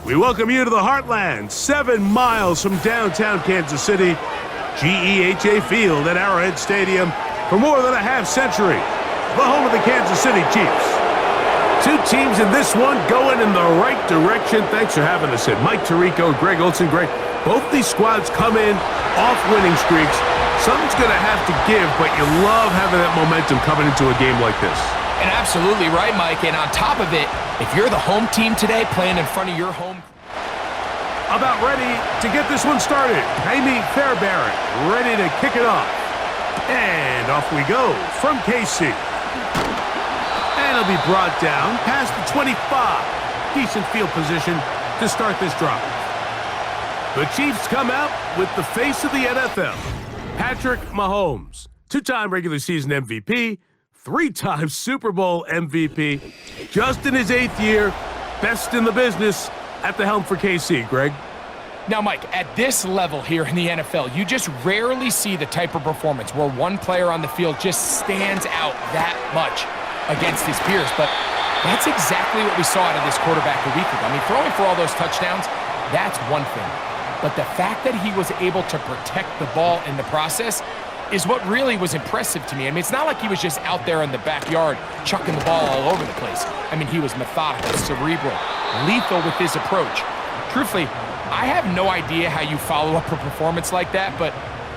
We welcome you to the Heartland, 7 miles from downtown Kansas City, GEHA Field at Arrowhead Stadium for more than a half-century, the home of the Kansas City Chiefs. Two teams in this one going in the right direction. Thanks for having us in. Mike Tirico, Greg Olson. Greg, both these squads come in off winning streaks. Something's going to have to give, but you love having that momentum coming into a game like this. And absolutely right, Mike. And on top of it, if you're the home team today playing in front of your home... About ready to get this one started. Jaime Fairbairn ready to kick it off. And off we go from KC. And it'll be brought down past the 25. Decent field position to start this drive. The Chiefs come out with the face of the NFL, Patrick Mahomes, 2-time regular season MVP, 3-time Super Bowl MVP, just in his 8th year, best in the business at the helm for KC. Greg? Now, Mike, at this level here in the NFL, you just rarely see the type of performance where one player on the field just stands out that much against his peers. But that's exactly what we saw out of this quarterback a week ago. I mean, throwing for all those touchdowns, that's one thing. But the fact that he was able to protect the ball in the process is what really was impressive to me. I mean, it's not like he was just out there in the backyard chucking the ball all over the place. I mean, he was methodical, cerebral, lethal with his approach. Truthfully, I have no idea how you follow up a performance like that, but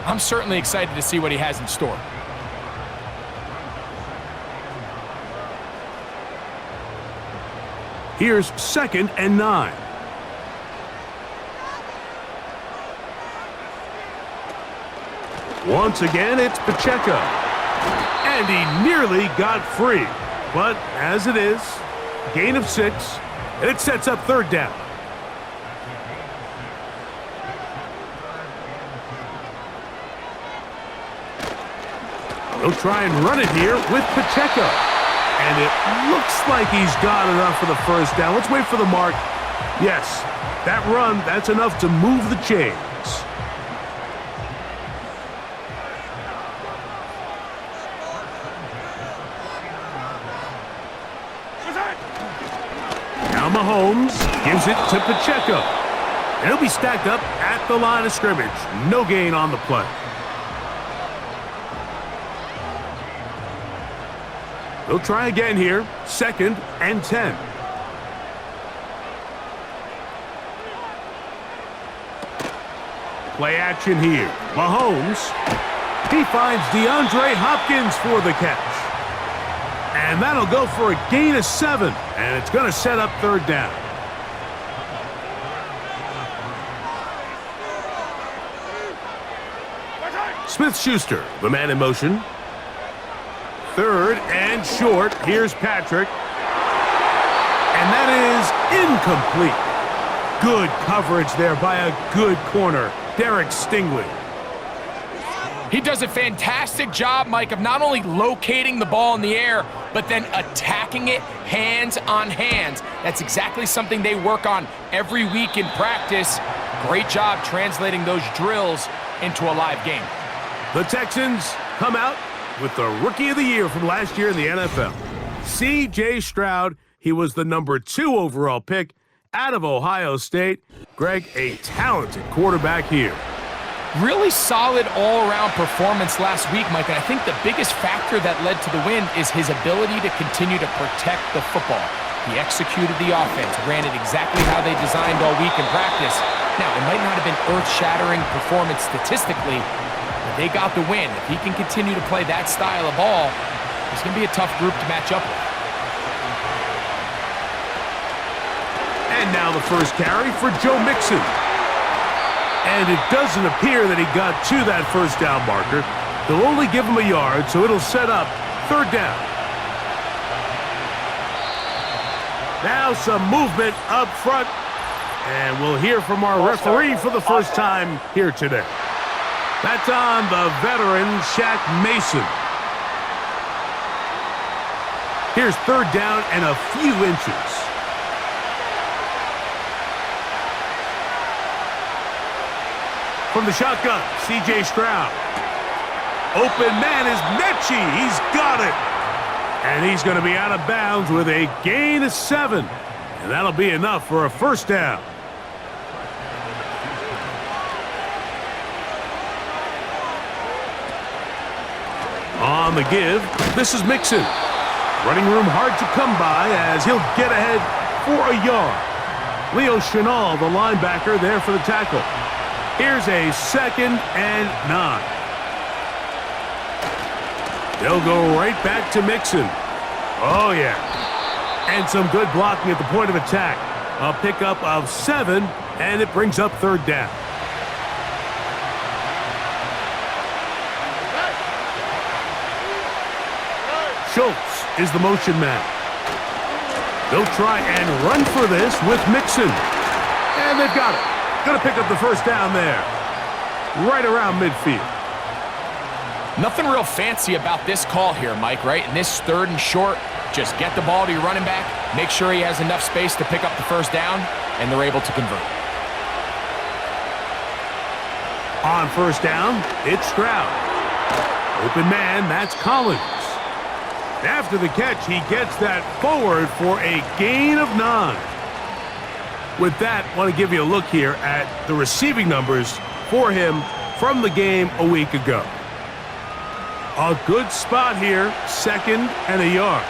I'm certainly excited to see what he has in store. Here's 2nd and 9. Once again, it's Pacheco. And he nearly got free. But as it is, gain of 6, and it sets up 3rd down. He'll try and run it here with Pacheco. And it looks like he's got enough for the 1st down. Let's wait for the mark. Yes, that run, that's enough to move the chains. Now Mahomes gives it to Pacheco. And he'll be stacked up at the line of scrimmage. No gain on the play. He'll try again here. 2nd and 10. Play action here. Mahomes. He finds DeAndre Hopkins for the catch. And that'll go for a gain of 7. And it's going to set up 3rd down. Smith-Schuster, the man in motion. 3rd and short. Here's Patrick. And that is incomplete. Good coverage there by a good corner, Derek Stingley. He does a fantastic job, Mike, of not only locating the ball in the air, but then attacking it hands on hands. That's exactly something they work on every week in practice. Great job translating those drills into a live game. The Texans come out with the Rookie of the Year from last year in the NFL. C.J. Stroud, he was the number 2 overall pick out of Ohio State. Greg, a talented quarterback here. Really solid all-around performance last week, Mike, and I think the biggest factor that led to the win is his ability to continue to protect the football. He executed the offense, ran it exactly how they designed all week in practice. Now, it might not have been earth-shattering performance statistically, but they got the win. If he can continue to play that style of ball, it's going to be a tough group to match up with. And now the first carry for Joe Mixon. And it doesn't appear that he got to that 1st down marker. They'll only give him a yard, so it'll set up 3rd down. Now some movement up front. And we'll hear from our referee for the first time here today. That's on the veteran, Shaq Mason. Here's 3rd down and a few inches. From the shotgun, C.J. Stroud. Open man is Mechie. He's got it. And he's going to be out of bounds with a gain of 7. And that'll be enough for a 1st down. On the give, this is Mixon. Running room hard to come by as he'll get ahead for a yard. Leo Chenal, the linebacker, there for the tackle. Here's a 2nd and 9. They'll go right back to Mixon. Oh, yeah. And some good blocking at the point of attack. A pickup of 7, and it brings up 3rd down. Schultz is the motion man. They'll try and run for this with Mixon. And they've got it. Going to pick up the 1st down there. Right around midfield. Nothing real fancy about this call here, Mike, right? In this 3rd and short, just get the ball to your running back, make sure he has enough space to pick up the 1st down, and they're able to convert. On 1st down, it's Stroud. Open man, that's Collins. After the catch, he gets that forward for a gain of 9. With that, I want to give you a look here at the receiving numbers for him from the game a week ago. A good spot here, 2nd and a yard.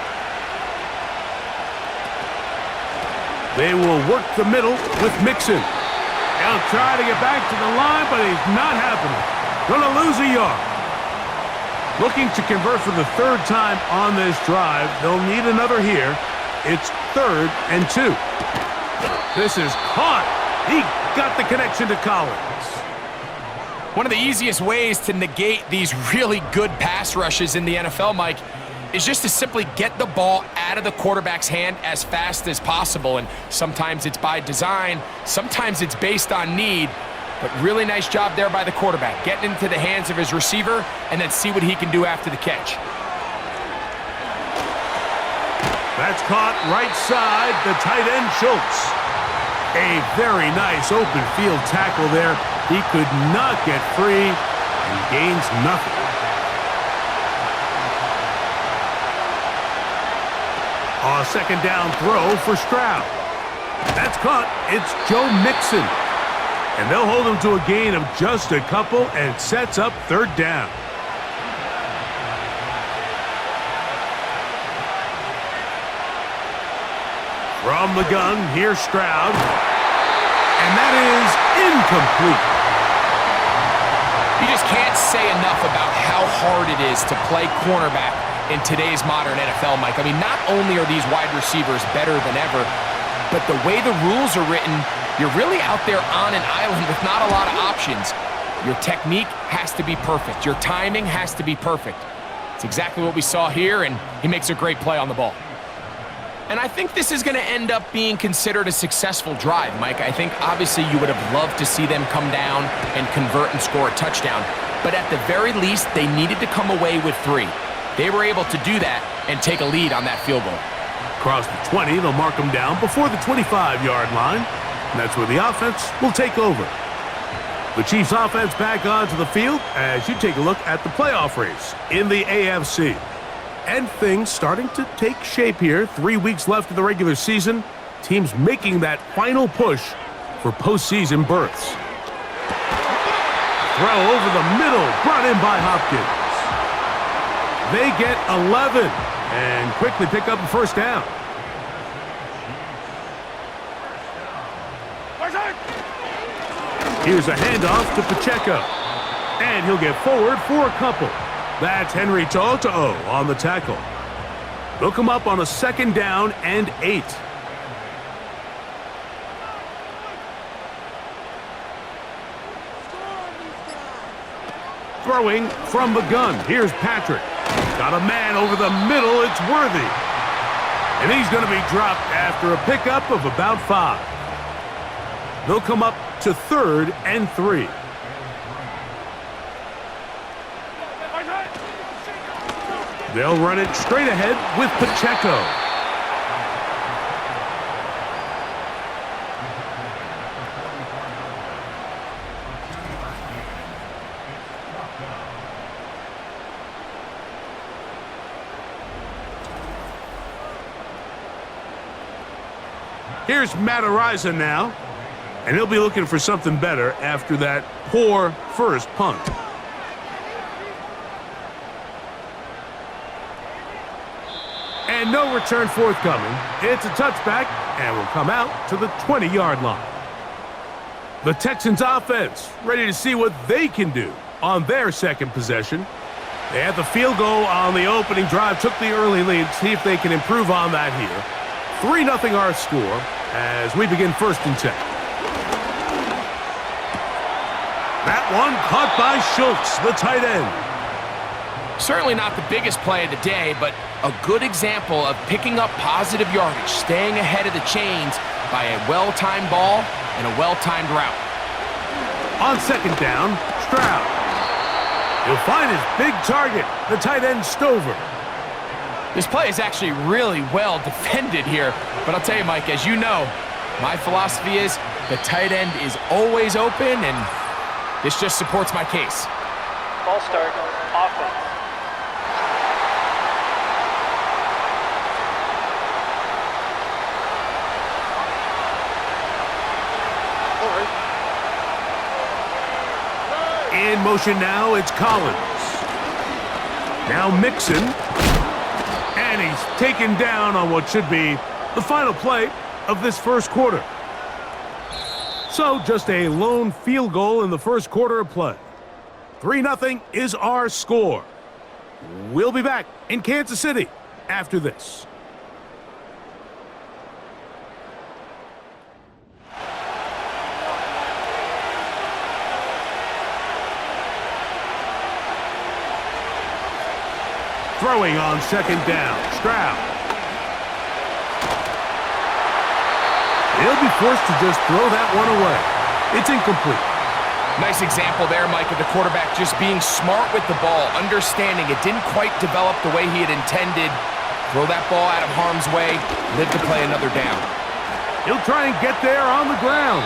They will work the middle with Mixon. He'll try to get back to the line, but he's not happening. Going to lose a yard. Looking to convert for the 3rd time on this drive. They'll need another here. It's 3rd and 2. This is caught. He got the connection to Collins. One of the easiest ways to negate these really good pass rushes in the NFL, Mike, is just to simply get the ball out of the quarterback's hand as fast as possible. And sometimes it's by design, sometimes it's based on need. But really nice job there by the quarterback, getting into the hands of his receiver and then see what he can do after the catch. That's caught right side, the tight end Schultz. A very nice open field tackle there. He could not get free and gains nothing. A 2nd down throw for Stroud. That's caught. It's Joe Mixon. And they'll hold him to a gain of just a couple and sets up 3rd down. From the gun, here's Stroud. And that is incomplete. You just can't say enough about how hard it is to play cornerback in today's modern NFL, Mike. I mean, not only are these wide receivers better than ever, but the way the rules are written, you're really out there on an island with not a lot of options. Your technique has to be perfect. Your timing has to be perfect. It's exactly what we saw here, and he makes a great play on the ball. And I think this is going to end up being considered a successful drive, Mike. I think obviously you would have loved to see them come down and convert and score a touchdown. But at the very least, they needed to come away with 3. They were able to do that and take a lead on that field goal. Across the 20, they'll mark them down before the 25-yard line. And that's where the offense will take over. The Chiefs offense back onto the field as you take a look at the playoff race in the AFC. And things starting to take shape here. 3 weeks left of the regular season. Teams making that final push for postseason berths. Throw over the middle, brought in by Hopkins. They get 11 and quickly pick up a 1st down. Here's a handoff to Pacheco. And he'll get forward for a couple. That's Henry To'o on the tackle. They'll come up on a 2nd down and 8. Throwing from the gun. Here's Patrick. Got a man over the middle. It's Worthy. And he's going to be dropped after a pickup of about 5. They'll come up to 3rd and 3. They'll run it straight ahead with Pacheco. Here's Matt Araiza now, and he'll be looking for something better after that poor first punt. And no return forthcoming. It's a touchback and will come out to the 20-yard line. The Texans offense ready to see what they can do on their second possession. They had the field goal on the opening drive, took the early lead. See if they can improve on that here. 3-0 our score as we begin 1st and 10. That one caught by Schultz, the tight end. Certainly not the biggest play of the day, but a good example of picking up positive yardage, staying ahead of the chains by a well-timed ball and a well-timed route. On 2nd down, Stroud. He'll find his big target, the tight end Stover. This play is actually really well defended here, but I'll tell you, Mike, as you know, my philosophy is the tight end is always open, and this just supports my case. Ball start, offense. In motion now, it's Collins. Now Mixon. And he's taken down on what should be the final play of this first quarter. So just a lone field goal in the first quarter of play. 3-0 is our score. We'll be back in Kansas City after this. Throwing on 2nd down, Stroud. He'll be forced to just throw that one away. It's incomplete. Nice example there, Mike, of the quarterback just being smart with the ball, understanding it didn't quite develop the way he had intended. Throw that ball out of harm's way, live to play another down. He'll try and get there on the ground.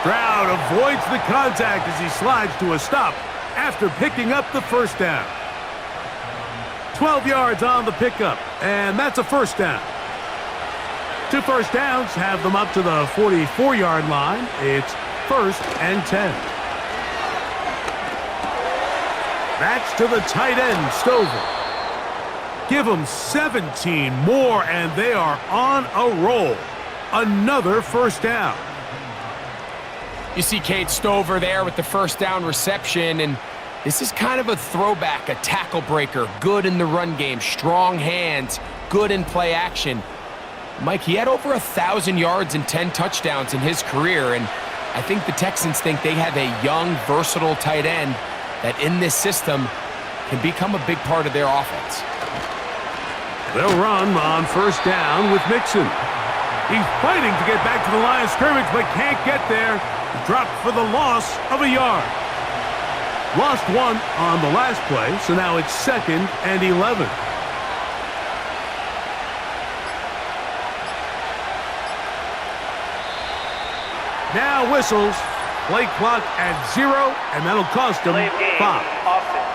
Stroud avoids the contact as he slides to a stop after picking up the first down. 12 yards on the pickup, and that's a first down. 2 first downs have them up to the 44-yard line. It's 1st and 10. That's to the tight end, Stover. Give them 17 more, and they are on a roll. Another first down. You see Cade Stover there with the first down reception, and this is kind of a throwback, a tackle breaker, good in the run game, strong hands, good in play action. Mike, he had over 1,000 yards and 10 touchdowns in his career, and I think the Texans think they have a young, versatile tight end that in this system can become a big part of their offense. They'll run on first down with Mixon. He's fighting to get back to the line of scrimmage, but can't get there. Dropped for the loss of a yard. Lost one on the last play, so now it's 2nd and 11. Now whistles. Play clock at 0, and that'll cost them 5. Offense.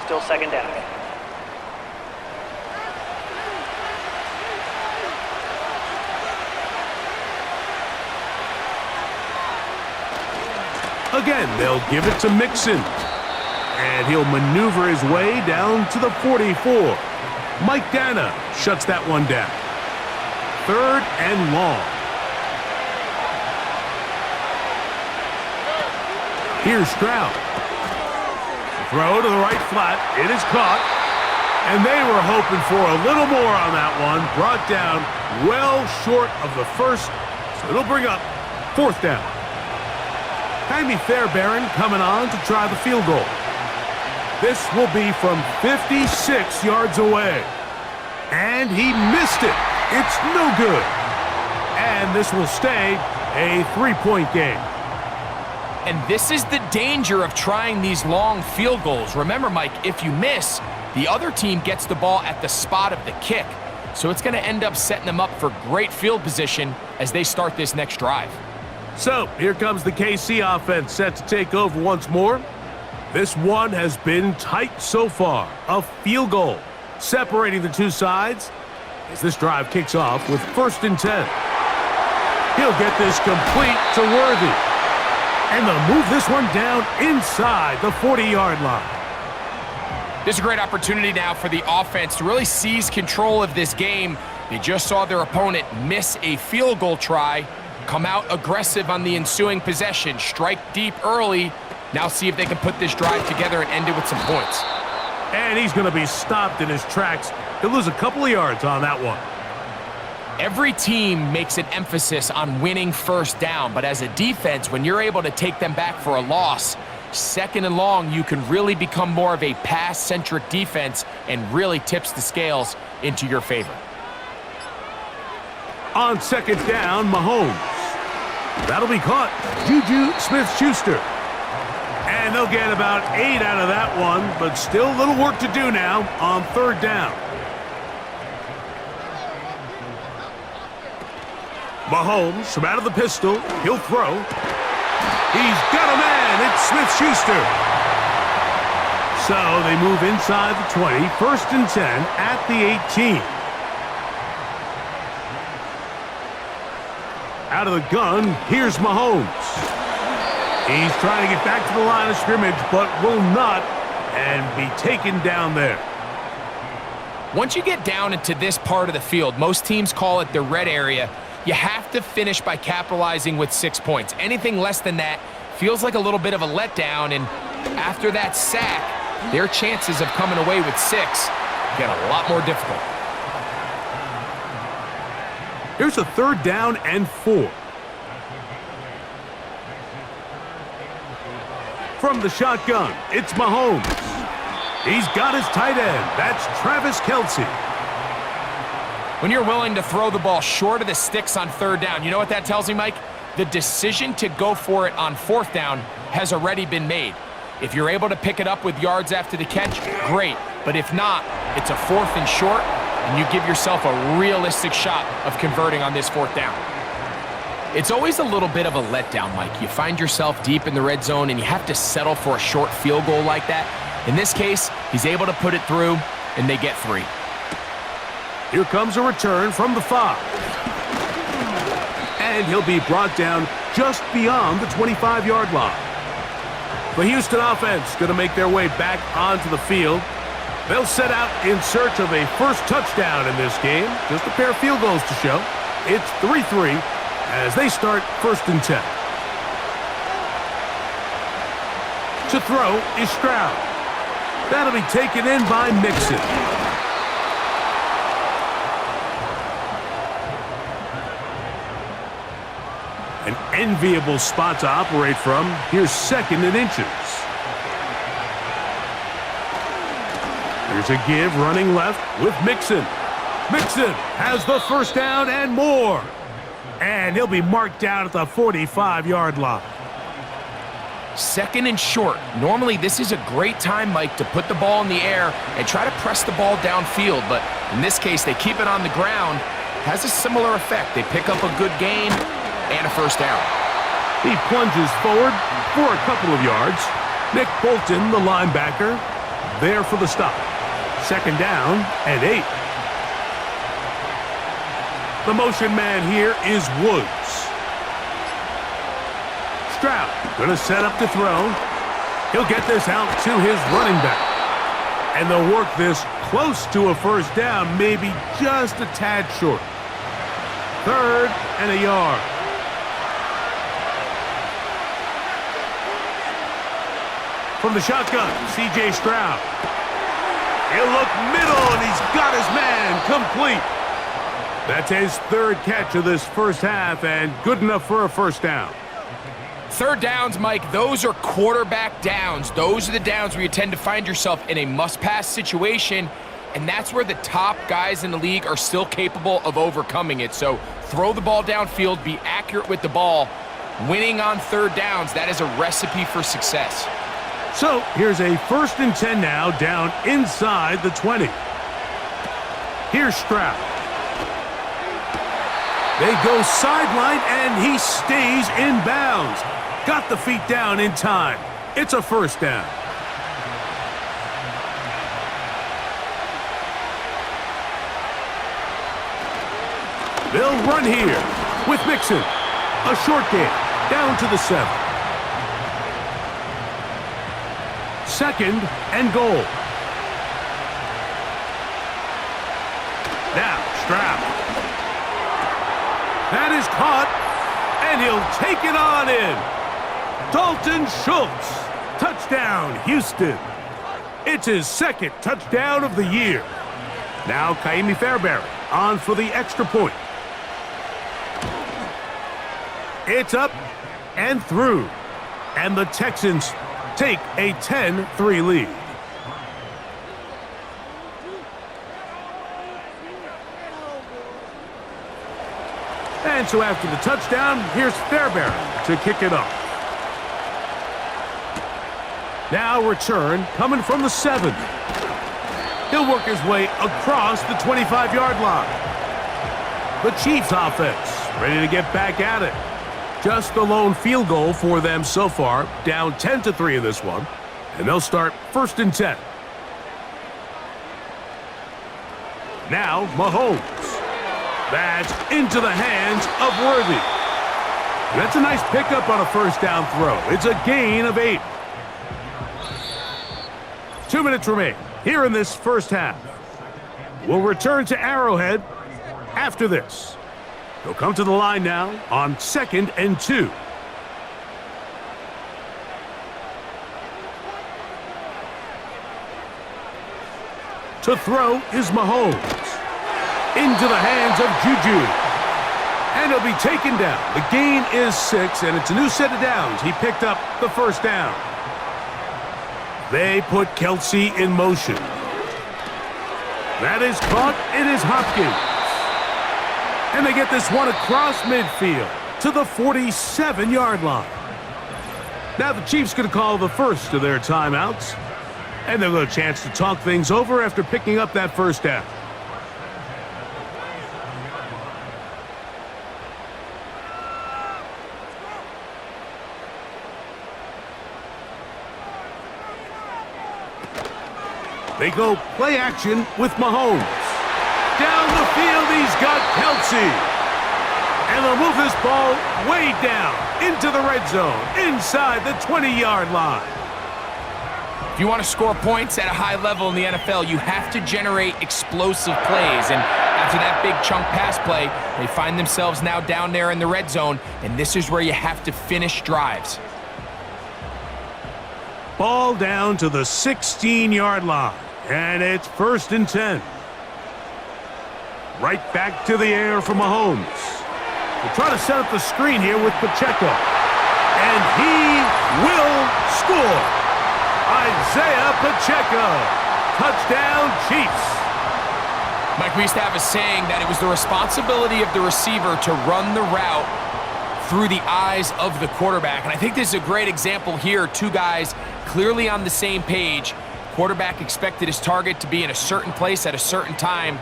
Still 2nd down. Again, they'll give it to Mixon. And he'll maneuver his way down to the 44. Mike Dana shuts that one down. 3rd and long. Here's Stroud. Throw to the right flat. It is caught. And they were hoping for a little more on that one. Brought down well short of the first. So it'll bring up 4th down. Jaime Fairbairn coming on to try the field goal. This will be from 56 yards away. And he missed it. It's no good. And this will stay a 3-point game. And this is the danger of trying these long field goals. Remember, Mike, if you miss, the other team gets the ball at the spot of the kick. So it's going to end up setting them up for great field position as they start this next drive. So here comes the KC offense set to take over once more. This one has been tight so far. A field goal separating the two sides as this drive kicks off with 1st and 10. He'll get this complete to Worthy. And they'll move this one down inside the 40-yard line. This is a great opportunity now for the offense to really seize control of this game. They just saw their opponent miss a field goal try, come out aggressive on the ensuing possession, strike deep early. Now see if they can put this drive together and end it with some points. And he's going to be stopped in his tracks. He'll lose a couple of yards on that one. Every team makes an emphasis on winning first down, but as a defense, when you're able to take them back for a loss, second and long, you can really become more of a pass-centric defense and really tips the scales into your favor. On second down, Mahomes. That'll be caught. Juju Smith-Schuster. And they'll get about 8 out of that one, but still a little work to do now on third down. Mahomes from out of the pistol. He'll throw. He's got a man. It's Smith-Schuster. So they move inside the 20. First and 10 at the 18. Out of the gun, here's Mahomes. He's trying to get back to the line of scrimmage, but will not, and be taken down there. Once you get down into this part of the field, most teams call it the red area. You have to finish by capitalizing with 6 points. Anything less than that feels like a little bit of a letdown, and after that sack, their chances of coming away with 6 get a lot more difficult. Here's a third down and 4. From the shotgun, it's Mahomes. He's got his tight end. That's Travis Kelce. When you're willing to throw the ball short of the sticks on third down, you know what that tells me, Mike? The decision to go for it on fourth down has already been made. If you're able to pick it up with yards after the catch, great. But if not, it's a fourth and short, and you give yourself a realistic shot of converting on this fourth down. It's always a little bit of a letdown, Mike. You find yourself deep in the red zone, and you have to settle for a short field goal like that. In this case, he's able to put it through, and they get 3. Here comes a return from the 5. And he'll be brought down just beyond the 25-yard line. The Houston offense going to make their way back onto the field. They'll set out in search of a first touchdown in this game. Just a pair of field goals to show. It's 3-3 as they start first and 10. To throw is Stroud. That'll be taken in by Mixon. An enviable spot to operate from. Here's second and inches. Here's a give running left with Mixon. Mixon has the first down and more. And he'll be marked down at the 45-yard line. Second and short. Normally, this is a great time, Mike, to put the ball in the air and try to press the ball downfield. But in this case, they keep it on the ground. Has a similar effect. They pick up a good gain and a first down. He plunges forward for a couple of yards. Nick Bolton, the linebacker, there for the stop. Second down and 8. The motion man here is Woods. Stroud going to set up to throw. He'll get this out to his running back. And they'll work this close to a first down, maybe just a tad short. Third and a yard. From the shotgun, C.J. Stroud. He'll look middle, and he's got his man complete. That's his third catch of this first half, and good enough for a first down. Third downs, Mike, those are quarterback downs. Those are the downs where you tend to find yourself in a must-pass situation, and that's where the top guys in the league are still capable of overcoming it. So throw the ball downfield, be accurate with the ball. Winning on third downs, that is a recipe for success. So here's a first and 10 now, down inside the 20. Here's Stroud. They go sideline, and he stays in bounds. Got the feet down in time. It's a first down. They'll run here with Mixon. A short gain, down to the 7. Second and goal. Now, Stroud. That is caught, and he'll take it on in. Dalton Schultz. Touchdown, Houston. It's his second touchdown of the year. Now, Kaimi Fairbairn on for the extra point. It's up and through. And the Texans take a 10-3 lead. And so after the touchdown, here's Fairbairn to kick it off. Now return coming from the 7. He'll work his way across the 25-yard line. The Chiefs offense ready to get back at it. Just the lone field goal for them so far, down 10-3 in this one. And they'll start 1st and 10. Now Mahomes. That's into the hands of Worthy. And that's a nice pickup on a first down throw. It's a gain of 8. 2 minutes remain here in this first half. We'll return to Arrowhead after this. They'll come to the line now on 2nd and 2. To throw is Mahomes. Into the hands of Juju. And he'll be taken down. The gain is 6, and it's a new set of downs. He picked up the first down. They put Kelce in motion. That is caught. It is Hopkins. And they get this one across midfield to the 47-yard line. Now the Chiefs going to call the first of their timeouts. And they'll get a chance to talk things over after picking up that first down. They go play action with Mahomes. Down the field, he's got Kelce. And they'll move this ball way down into the red zone, inside the 20-yard line. If you want to score points at a high level in the NFL, you have to generate explosive plays. And after that big chunk pass play, they find themselves now down there in the red zone, and this is where you have to finish drives. Ball down to the 16-yard line, and it's 1st and 10. Right back to the air for Mahomes. We'll try to set up the screen here with Pacheco. And he will score. Isaiah Pacheco. Touchdown, Chiefs. Mike, we used to have a saying that it was the responsibility of the receiver to run the route through the eyes of the quarterback. And I think this is a great example here. Two guys clearly on the same page. Quarterback expected his target to be in a certain place at a certain time.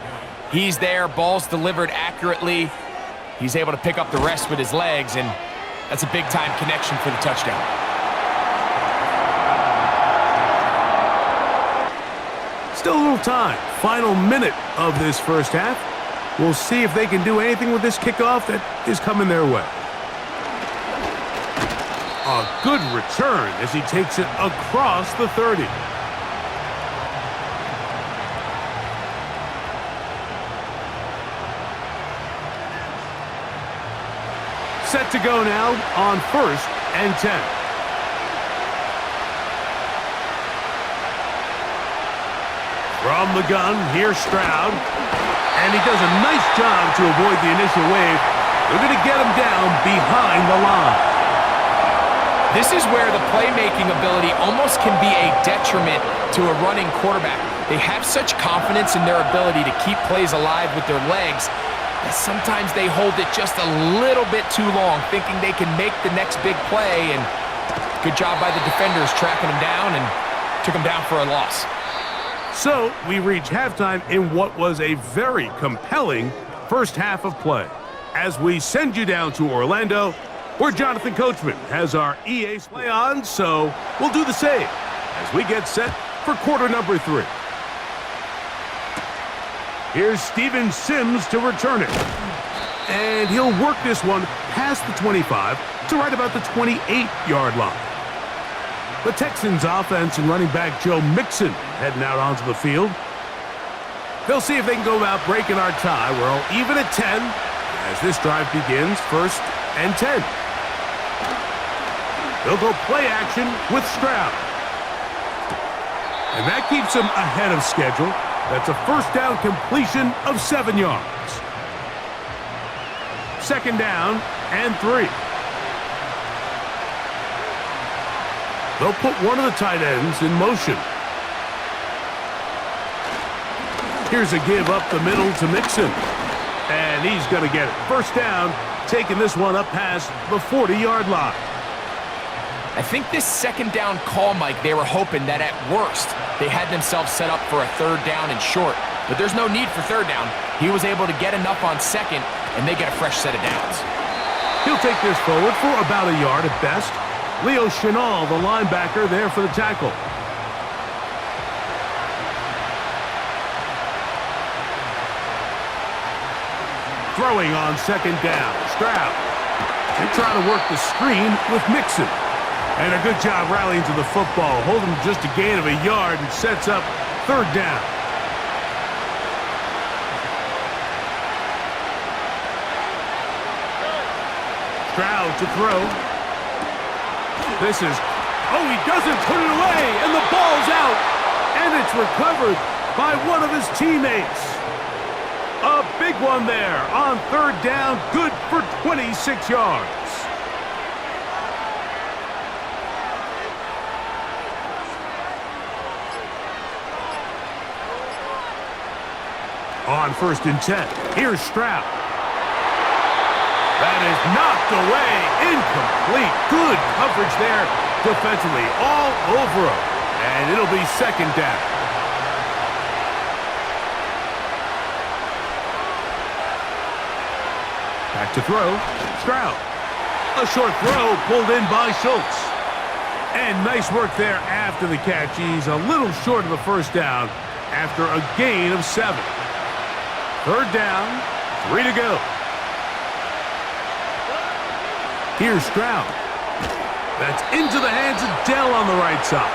He's there, ball's delivered accurately. He's able to pick up the rest with his legs, and that's a big-time connection for the touchdown. Still a little time. Final minute of this first half. We'll see if they can do anything with this kickoff that is coming their way. A good return as he takes it across the 30. Set to go now on 1st and 10. From the gun, here's Stroud. And he does a nice job to avoid the initial wave. They're going to get him down behind the line. This is where the playmaking ability almost can be a detriment to a running quarterback. They have such confidence in their ability to keep plays alive with their legs that sometimes they hold it just a little bit too long, thinking they can make the next big play, and good job by the defenders tracking him down and took him down for a loss. So we reach halftime in what was a very compelling first half of play. As we send you down to Orlando, where Jonathan Coachman has our EA play on, so we'll do the same as we get set for quarter number 3. Here's Steven Sims to return it. And he'll work this one past the 25 to right about the 28-yard line. The Texans offense and running back Joe Mixon heading out onto the field. They'll see if they can go about breaking our tie. We're all even at 10 as this drive begins, 1st and 10. They'll go play action with Stroud. And that keeps him ahead of schedule. That's a 1st down completion of 7 yards. 2nd down and 3. They'll put one of the tight ends in motion. Here's a give up the middle to Mixon. And he's going to get it. 1st down, taking this one up past the 40-yard line. I think this 2nd down call, Mike, they were hoping that at worst they had themselves set up for a 3rd down and short. But there's no need for 3rd down. He was able to get enough on 2nd, and they get a fresh set of downs. He'll take this forward for about a yard at best. Leo Chenal, the linebacker, there for the tackle. Throwing on 2nd down, Stroud. They try to work the screen with Mixon. And a good job rallying to the football, holding just a gain of a yard and sets up 3rd down. Stroud to throw. This is, he doesn't put it away, and the ball's out. And it's recovered by one of his teammates. A big one there on 3rd down, good for 26 yards. On 1st and 10, here's Stroud. That is knocked away, incomplete. Good coverage there defensively, all over him. And it'll be 2nd down. Back to throw, Stroud. A short throw pulled in by Schultz. And nice work there after the catch. He's a little short of the 1st down after a gain of 7. 3rd down, 3 to go. Here's Stroud. That's into the hands of Dell on the right side.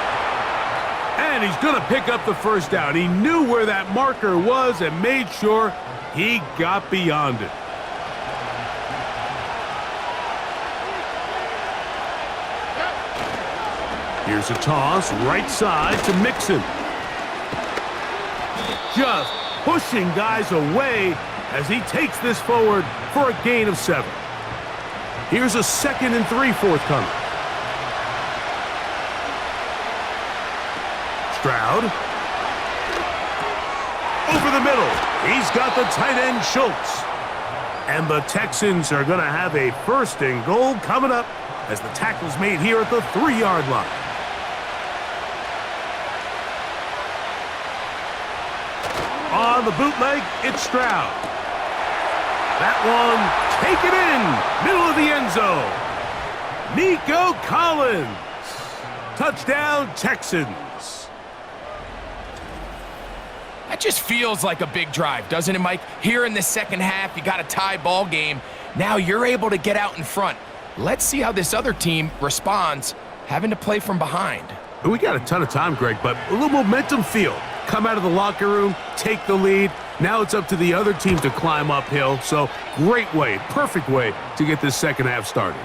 And he's going to pick up the 1st down. He knew where that marker was and made sure he got beyond it. Here's a toss, right side to Mixon. Just pushing guys away as he takes this forward for a gain of 7. Here's a 2nd and 3 forthcoming. Stroud. Over the middle. He's got the tight end Schultz. And the Texans are going to have a 1st and goal coming up as the tackle's made here at the 3-yard line. On the bootleg, it's Stroud. That one, take it in, middle of the end zone. Nico Collins. Touchdown, Texans. That just feels like a big drive, doesn't it, Mike? Here in the 2nd half, you got a tie ball game. Now you're able to get out in front. Let's see how this other team responds, having to play from behind. We got a ton of time, Greg, but a little momentum feel. Come out of the locker room, take the lead. Now it's up to the other team to climb uphill. So great way, perfect way to get this 2nd half started.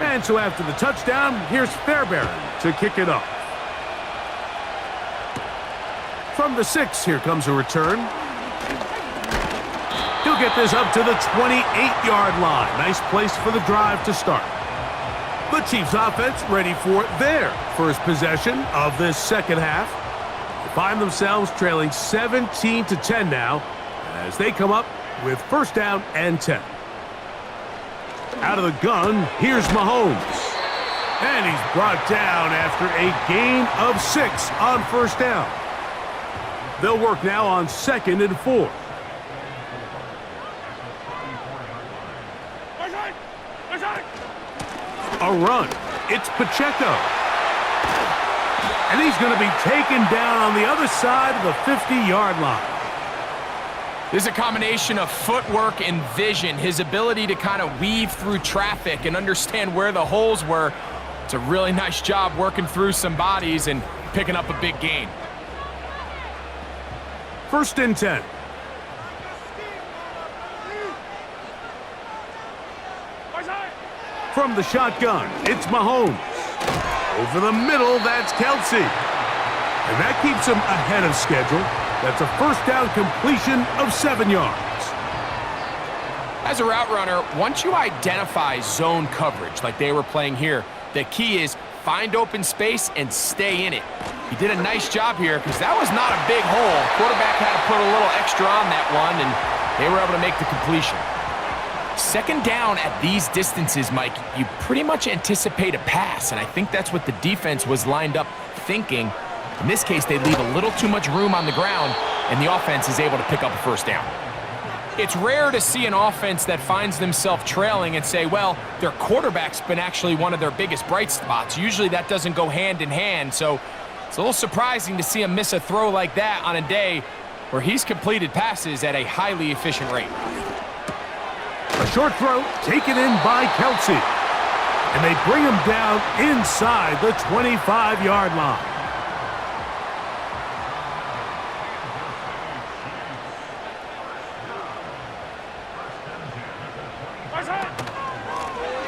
And so after the touchdown, here's Fairbairn to kick it off. From the 6, here comes a return. He'll get this up to the 28-yard line. Nice place for the drive to start. The Chiefs offense ready for their first possession of this 2nd half. They find themselves trailing 17-10 now as they come up with 1st down and 10. Out of the gun, here's Mahomes. And he's brought down after a gain of 6 on 1st down. They'll work now on 2nd and 4. A run. It's Pacheco. And he's going to be taken down on the other side of the 50-yard line. This is a combination of footwork and vision, his ability to kind of weave through traffic and understand where the holes were. It's a really nice job working through some bodies and picking up a big gain. 1st and 10. From the shotgun, it's Mahomes. Over the middle, that's Kelsey. And that keeps him ahead of schedule. That's a 1st down completion of 7 yards. As a route runner, once you identify zone coverage like they were playing here, the key is find open space and stay in it. He did a nice job here because that was not a big hole. Quarterback had to put a little extra on that one, and they were able to make the completion. 2nd down at these distances, Mike, you pretty much anticipate a pass, and I think that's what the defense was lined up thinking. In this case, they leave a little too much room on the ground, and the offense is able to pick up a 1st down. It's rare to see an offense that finds themselves trailing and say, well, their quarterback's been actually one of their biggest bright spots. Usually that doesn't go hand in hand, so it's a little surprising to see him miss a throw like that on a day where he's completed passes at a highly efficient rate. A short throw taken in by Kelsey. And they bring him down inside the 25-yard line.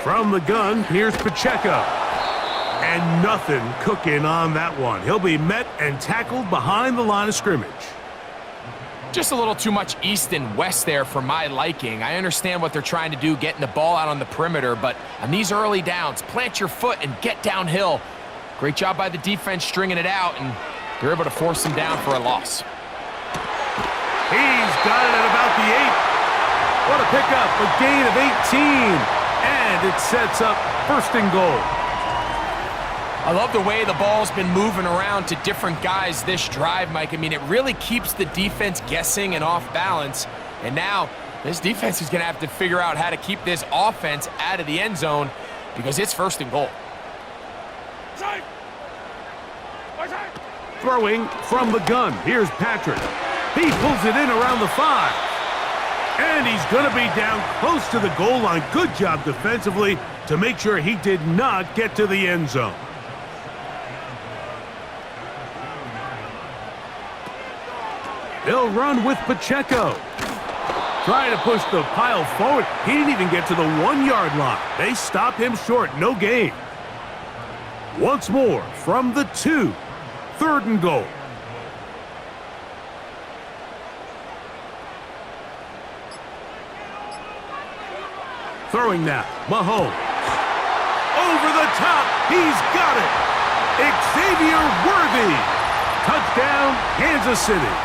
From the gun, here's Pacheco. And nothing cooking on that one. He'll be met and tackled behind the line of scrimmage. Just a little too much east and west there for my liking. I understand what they're trying to do, getting the ball out on the perimeter, but on these early downs, plant your foot and get downhill. Great job by the defense stringing it out, and they're able to force him down for a loss. He's got it at about the 8. What a pickup, a gain of 18. And it sets up 1st and goal. I love the way the ball's been moving around to different guys this drive, Mike. I mean, it really keeps the defense guessing and off balance. And now this defense is going to have to figure out how to keep this offense out of the end zone because it's 1st and goal. Throwing from the gun. Here's Patrick. He pulls it in around the 5. And he's going to be down close to the goal line. Good job defensively to make sure he did not get to the end zone. They'll run with Pacheco. Trying to push the pile forward. He didn't even get to the 1-yard line. They stop him short. No gain. Once more from the 2. 3rd and goal. Throwing now, Mahomes. Over the top, he's got it. Xavier Worthy. Touchdown, Kansas City.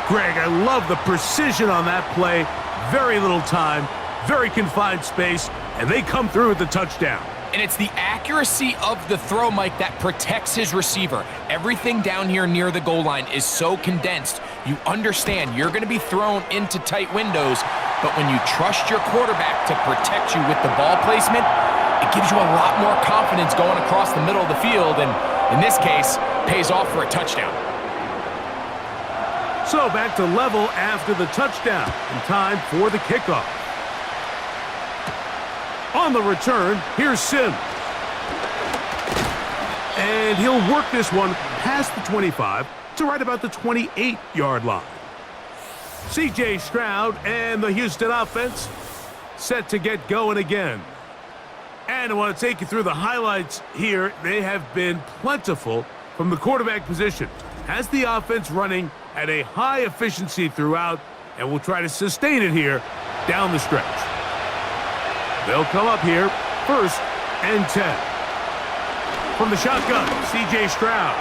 Greg, I love the precision on that play. Very little time, very confined space, and they come through with the touchdown. And it's the accuracy of the throw, Mike, that protects his receiver. Everything down here near the goal line is so condensed. You understand you're going to be thrown into tight windows, but when you trust your quarterback to protect you with the ball placement, it gives you a lot more confidence going across the middle of the field, and in this case, pays off for a touchdown. So back to level after the touchdown, and time for the kickoff. On the return, here's Sims. And he'll work this one past the 25 to right about the 28-yard line. C.J. Stroud and the Houston offense set to get going again. And I want to take you through the highlights here. They have been plentiful from the quarterback position. Has the offense running at a high efficiency throughout, and will try to sustain it here down the stretch. They'll come up here, 1st and 10. From the shotgun, C.J. Stroud.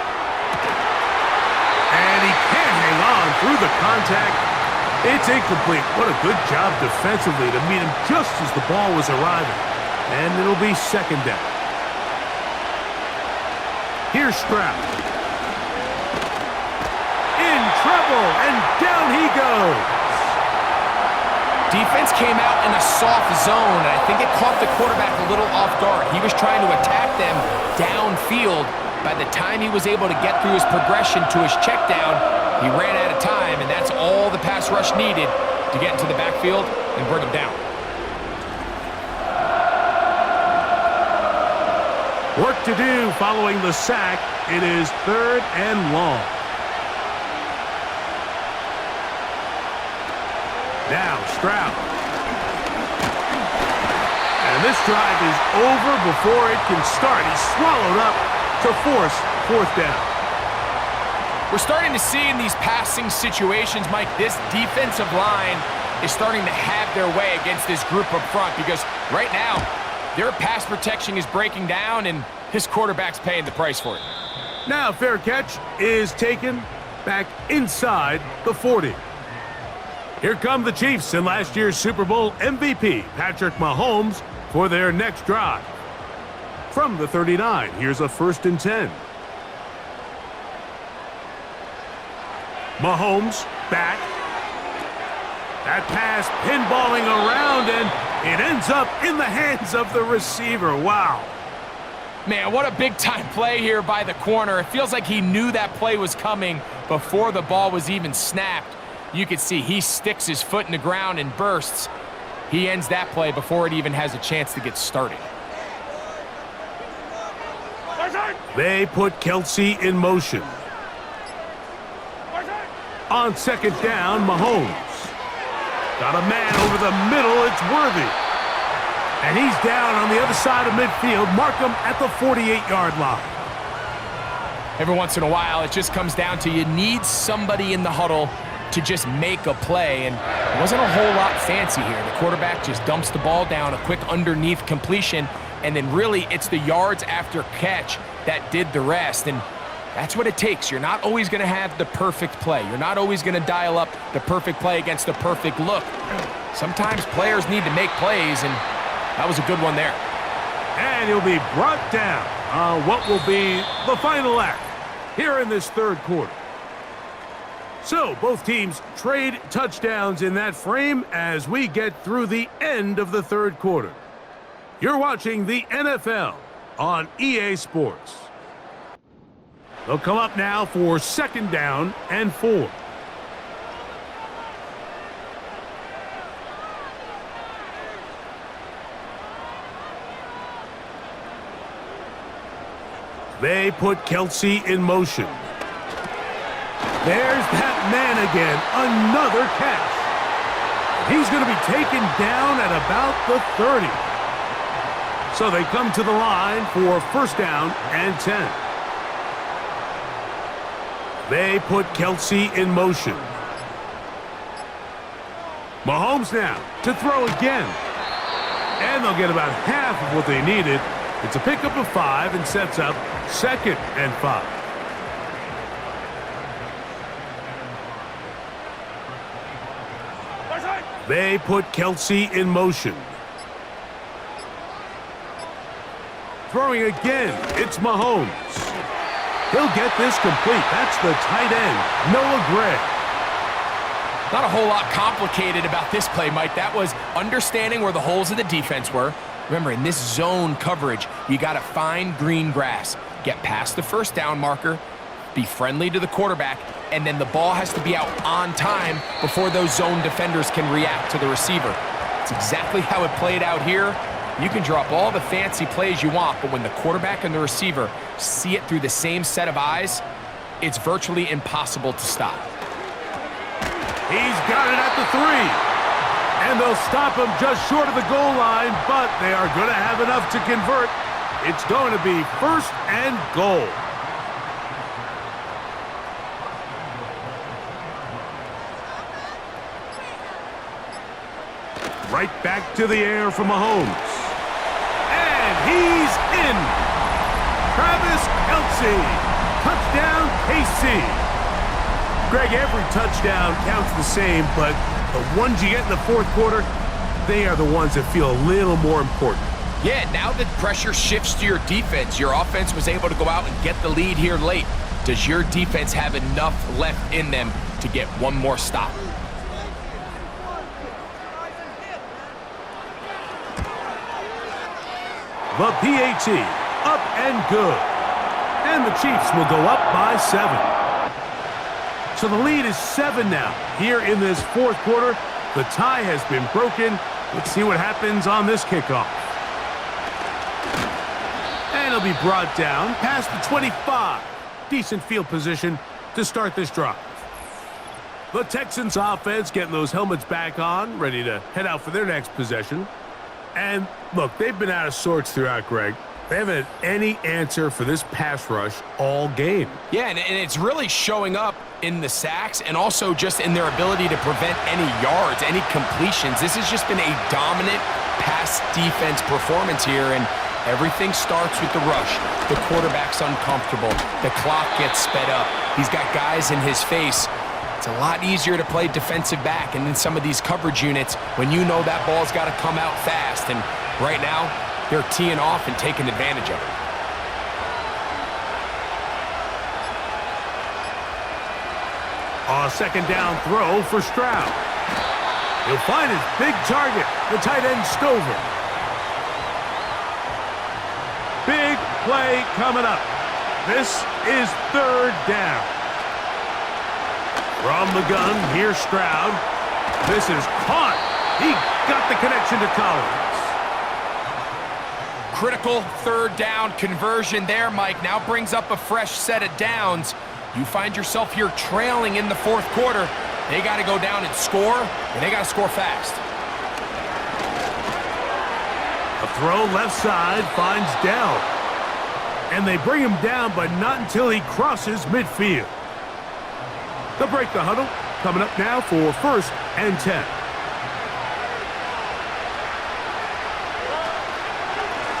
And he can't hang on through the contact. It's incomplete. What a good job defensively to meet him just as the ball was arriving. And it'll be 2nd down. Here's Stroud. In trouble, and down he goes. Defense came out in a soft zone, and I think it caught the quarterback a little off guard. He was trying to attack them downfield. By the time he was able to get through his progression to his check down, he ran out of time, and that's all the pass rush needed to get into the backfield and bring him down. Work to do following the sack. It is 3rd and long. Now Stroud. And this drive is over before it can start. He's swallowed up to force 4th down. We're starting to see in these passing situations, Mike, this defensive line is starting to have their way against this group up front because right now, their pass protection is breaking down, and his quarterback's paying the price for it. Now fair catch is taken back inside the 40. Here come the Chiefs and last year's Super Bowl MVP, Patrick Mahomes, for their next drive. From the 39, here's a 1st and 10. Mahomes back. That pass pinballing around, and it ends up in the hands of the receiver. Wow. Man, what a big-time play here by the corner. It feels like he knew that play was coming before the ball was even snapped. You can see he sticks his foot in the ground and bursts. He ends that play before it even has a chance to get started. They put Kelsey in motion. On 2nd down, Mahomes. Got a man over the middle. It's Worthy. And he's down on the other side of midfield. Mark him at the 48-yard line. Every once in a while, it just comes down to you need somebody in the huddle to just make a play, and it wasn't a whole lot fancy here. The quarterback just dumps the ball down, a quick underneath completion, and then really it's the yards after catch that did the rest, and that's what it takes. You're not always going to have the perfect play. You're not always going to dial up the perfect play against the perfect look. Sometimes players need to make plays, and that was a good one there. And he'll be brought down on what will be the final act here in this 3rd quarter. So both teams trade touchdowns in that frame as we get through the end of the 3rd quarter. You're watching the NFL on EA Sports. They'll come up now for 2nd down and 4. They put Kelsey in motion. There's that man again, another catch. He's going to be taken down at about the 30. So they come to the line for 1st down and 10. They put Kelsey in motion. Mahomes now to throw again. And they'll get about half of what they needed. It's a pickup of 5 and sets up 2nd and 5. They put Kelsey in motion. Throwing again, it's Mahomes. He'll get this complete. That's the tight end, Noah Gray. Not a whole lot complicated about this play, Mike. That was understanding where the holes of the defense were. Remember, in this zone coverage, you got to find green grass, get past the 1st down marker, be friendly to the quarterback, and then the ball has to be out on time before those zone defenders can react to the receiver. It's exactly how it played out here. You can drop all the fancy plays you want, but when the quarterback and the receiver see it through the same set of eyes, it's virtually impossible to stop. He's got it at the 3. And they'll stop him just short of the goal line, but they are going to have enough to convert. It's going to be 1st and goal. Right back to the air for Mahomes. And he's in. Travis Kelce. Touchdown, KC. Greg, every touchdown counts the same, but the ones you get in the 4th quarter, they are the ones that feel a little more important. Yeah, now that pressure shifts to your defense, your offense was able to go out and get the lead here late. Does your defense have enough left in them to get one more stop? The PAT, up and good. And the Chiefs will go up by 7. So the lead is 7 now. Here in this fourth quarter, the tie has been broken. Let's see what happens on this kickoff. And it'll be brought down past the 25. Decent field position to start this drive. The Texans offense getting those helmets back on, ready to head out for their next possession. And look, they've been out of sorts throughout, Greg. They haven't had any answer for this pass rush all game. Yeah, and it's really showing up in the sacks and also just in their ability to prevent any yards, any completions. This has just been a dominant pass defense performance here, and everything starts with the rush. The quarterback's uncomfortable. The clock gets sped up. He's got guys in his face. It's a lot easier to play defensive back, and in some of these coverage units, when you know that ball's got to come out fast, and right now, they're teeing off and taking advantage of it. A second down throw for Stroud. He'll find his big target, the tight end Stover. Big play coming up. This is third down. From the gun, here's Stroud. This is caught. He got the connection to Collins. Critical third down conversion there, Mike. Now brings up a fresh set of downs. You find yourself here trailing in the fourth quarter. They got to go down and score, and they got to score fast. A throw left side finds Dell. And they bring him down, but not until he crosses midfield. They'll break the huddle. Coming up now for 1st and 10.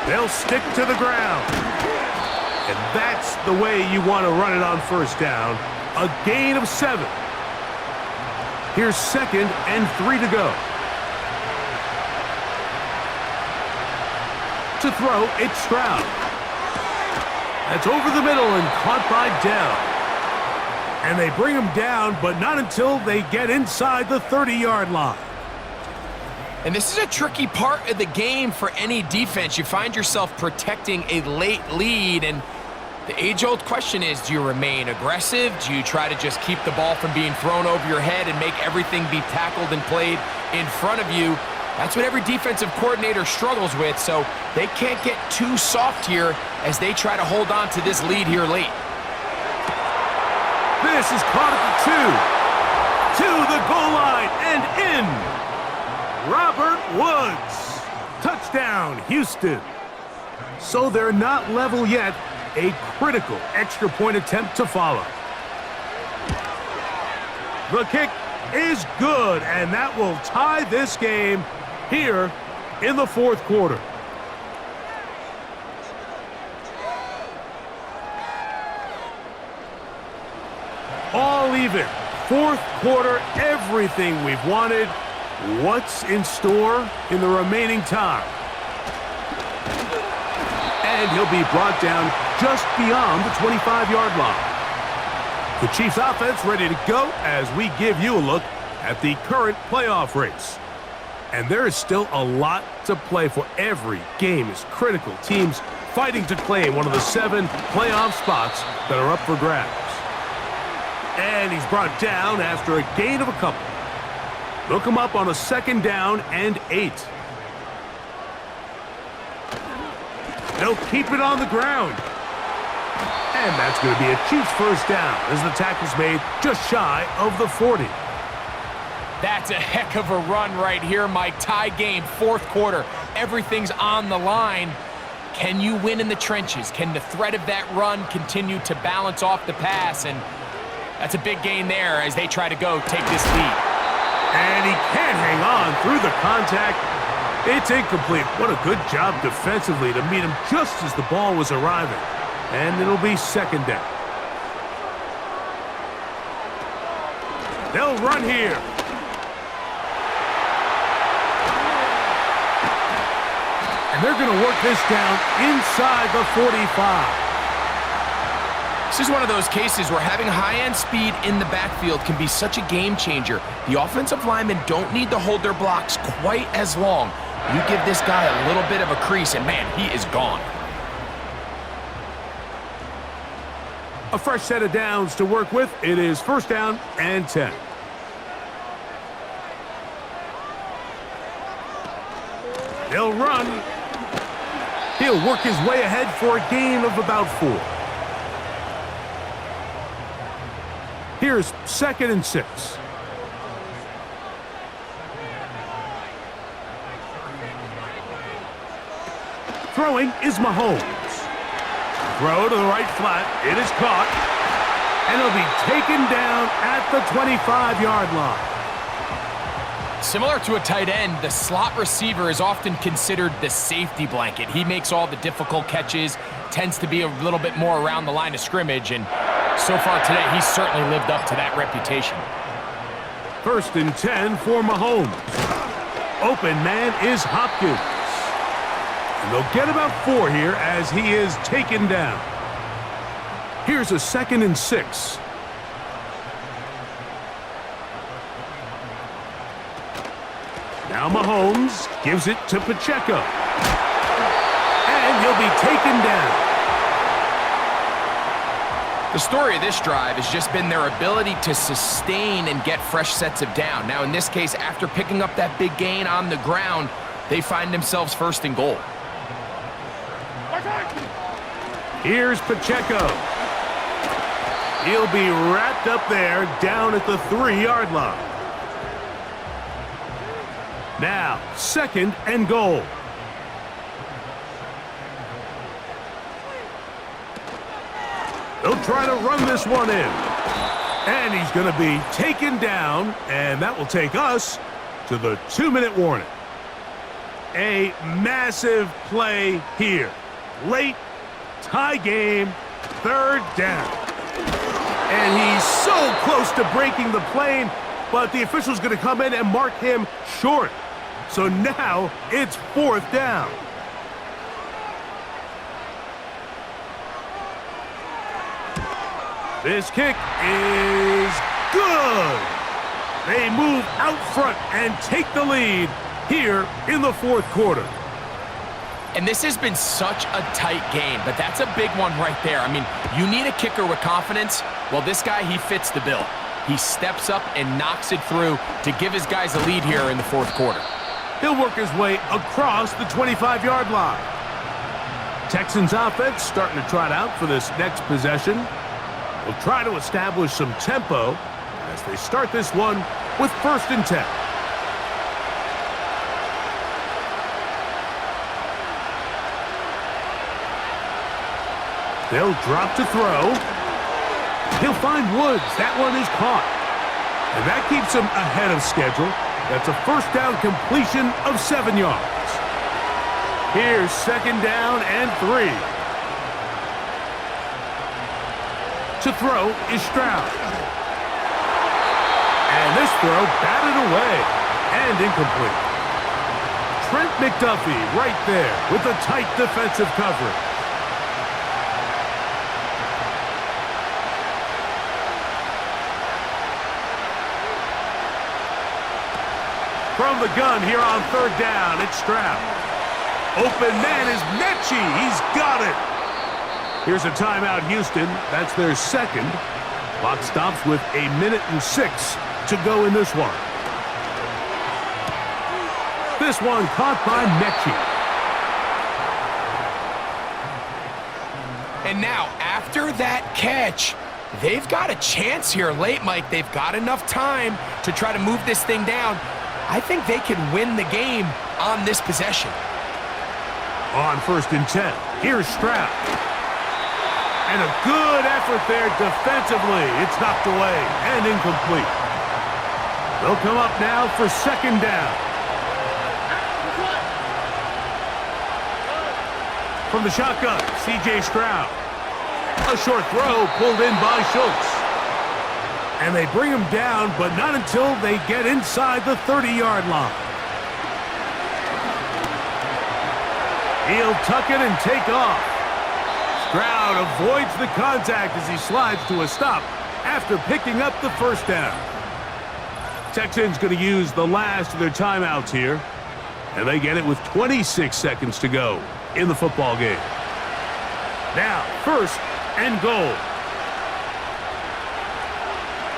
They'll stick to the ground. And that's the way you want to run it on first down. A gain of 7. Here's 2nd and 3 to go. To throw, it's Stroud. That's over the middle and caught by Dell. And they bring him down, but not until they get inside the 30-yard line. And this is a tricky part of the game for any defense. You find yourself protecting a late lead, and the age-old question is, do you remain aggressive? Do you try to just keep the ball from being thrown over your head and make everything be tackled and played in front of you? That's what every defensive coordinator struggles with, so they can't get too soft here as they try to hold on to this lead here late. This is caught at the 2. To the goal line and in. Robert Woods. Touchdown, Houston. So they're not level yet. A critical extra point attempt to follow. The kick is good, and that will tie this game here in the fourth quarter. All even. Fourth quarter, everything we've wanted. What's in store in the remaining time? And he'll be brought down just beyond the 25-yard line. The Chiefs offense ready to go as we give you a look at the current playoff race. And there is still a lot to play for. Every game is critical. Teams fighting to claim one of the 7 playoff spots that are up for grabs. And he's brought down after a gain of a couple. They'll come up on a 2nd down and 8. They'll keep it on the ground. And that's going to be a Chiefs first down as the tackle's made just shy of the 40. That's a heck of a run right here, Mike. Tie game, fourth quarter. Everything's on the line. Can you win in the trenches? Can the threat of that run continue to balance off the pass? And that's a big gain there as they try to go take this lead. And he can't hang on through the contact. It's incomplete. What a good job defensively to meet him just as the ball was arriving. And it'll be 2nd down. They'll run here. And they're going to work this down inside the 45. This is one of those cases where having high-end speed in the backfield can be such a game changer. The offensive linemen don't need to hold their blocks quite as long. You give this guy a little bit of a crease, and man, he is gone. A fresh set of downs to work with. It is 1st down and 10. He'll run. He'll work his way ahead for a gain of about 4. Here's 2nd and 6. Throwing is Mahomes. Throw to the right flat. It is caught. And it'll be taken down at the 25-yard line. Similar to a tight end, the slot receiver is often considered the safety blanket. He makes all the difficult catches, tends to be a little bit more around the line of scrimmage, and so far today, he's certainly lived up to that reputation. 1st and 10 for Mahomes. Open man is Hopkins. And they'll get about 4 here as he is taken down. Here's a 2nd and 6. Now Mahomes gives it to Pacheco. And he'll be taken down. The story of this drive has just been their ability to sustain and get fresh sets of down. Now, in this case, after picking up that big gain on the ground, they find themselves 1st and goal. Here's Pacheco. He'll be wrapped up there down at the 3-yard line. Now, 2nd and goal. He'll try to run this one in. And he's going to be taken down, and that will take us to the 2-minute warning. A massive play here. Late, tie game, 3rd down. And he's so close to breaking the plane, but the official's going to come in and mark him short. So now it's 4th down. This kick is good. They move out front and take the lead here in the 4th quarter. And this has been such a tight game, but that's a big one right there. I mean, you need a kicker with confidence. Well, this guy, he fits the bill. He steps up and knocks it through to give his guys a lead here in the 4th quarter. He'll work his way across the 25-yard line. Texans offense starting to trot out for this next possession. They'll try to establish some tempo as they start this one with 1st and 10. They'll drop to throw. He'll find Woods. That one is caught. And that keeps him ahead of schedule. That's a 1st down completion of 7 yards. Here's 2nd down and 3. To throw is Stroud. And this throw batted away and incomplete. Trent McDuffie right there with the tight defensive coverage. From the gun here on 3rd down, it's Stroud. Open man is Mechie. He's got it. Here's a timeout, Houston. That's their 2nd. Clock stops with 1:06 to go in this one. This one caught by Mechie. And now, after that catch, they've got a chance here late, Mike. They've got enough time to try to move this thing down. I think they can win the game on this possession. On 1st and 10, here's Stroud. And a good effort there defensively. It's knocked away and incomplete. They'll come up now for 2nd down. From the shotgun, C.J. Stroud. A short throw pulled in by Schultz. And they bring him down, but not until they get inside the 30-yard line. He'll tuck it and take off. Stroud avoids the contact as he slides to a stop after picking up the 1st down. Texans going to use the last of their timeouts here. And they get it with 26 seconds to go in the football game. Now, first and goal.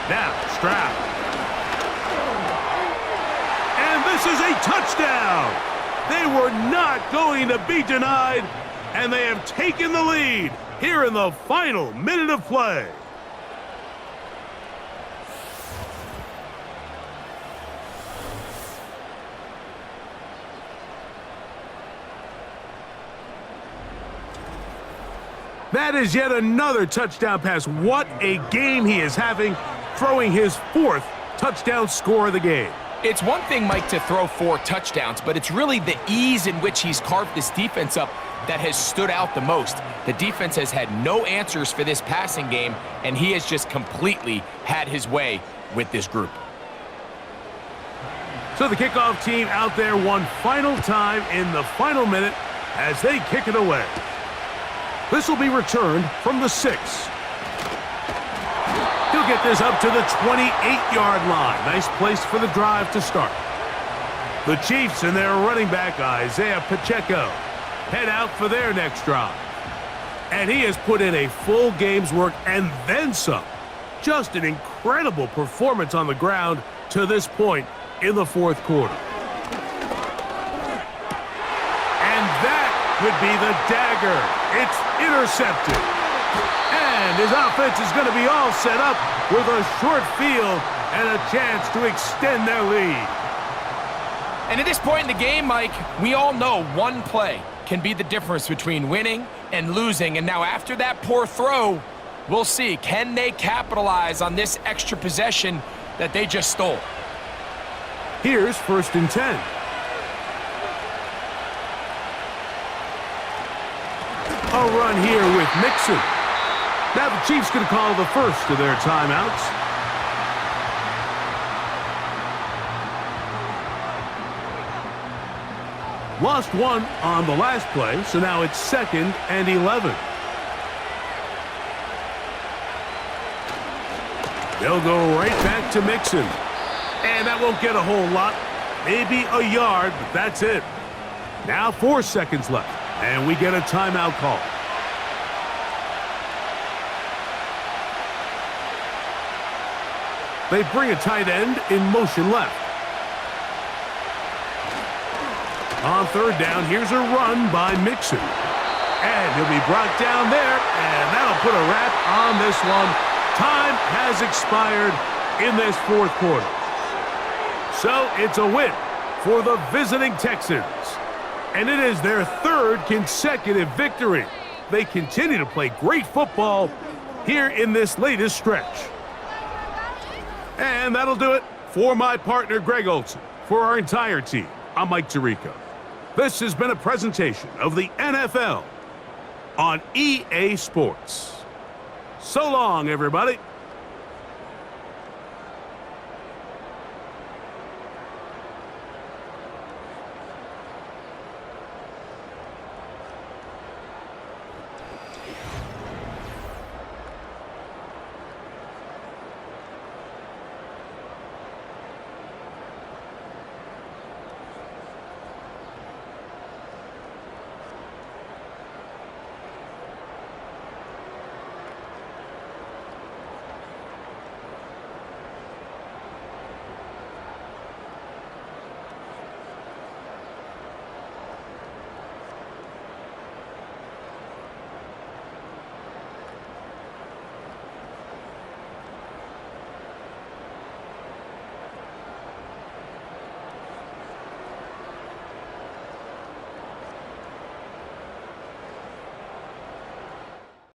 Now, Stroud. And this is a touchdown. They were not going to be denied, and they have taken the lead here in the final minute of play. That is yet another touchdown pass. What a game he is having, throwing his 4th touchdown score of the game. It's one thing, Mike, to throw 4 touchdowns, but it's really the ease in which he's carved this defense up that has stood out the most. The defense has had no answers for this passing game, and he has just completely had his way with this group. So the kickoff team out there one final time in the final minute as they kick it away. This will be returned from the 6. He'll get this up to the 28-yard line. Nice place for the drive to start. The Chiefs and their running back, Isaiah Pacheco, head out for their next drive. And he has put in a full game's work and then some. Just an incredible performance on the ground to this point in the 4th quarter. And that could be the dagger. It's intercepted. And his offense is going to be all set up with a short field and a chance to extend their lead. And at this point in the game, Mike, we all know one play can be the difference between winning and losing. And now after that poor throw, we'll see, can they capitalize on this extra possession that they just stole? Here's 1st and 10. A run here with Mixon. Now the Chiefs going to call the first of their timeouts. Lost one on the last play, so now it's 2nd and 11. They'll go right back to Mixon. And that won't get a whole lot. Maybe a yard, but that's it. Now 4 seconds left, and we get a timeout call. They bring a tight end in motion left. On 3rd down, here's a run by Mixon. And he'll be brought down there, and that'll put a wrap on this one. Time has expired in this 4th quarter. So it's a win for the visiting Texans. And it is their 3rd consecutive victory. They continue to play great football here in this latest stretch. And that'll do it for my partner, Greg Olson. For our entire team, I'm Mike Tirico. This has been a presentation of the NFL on EA Sports. So long, everybody.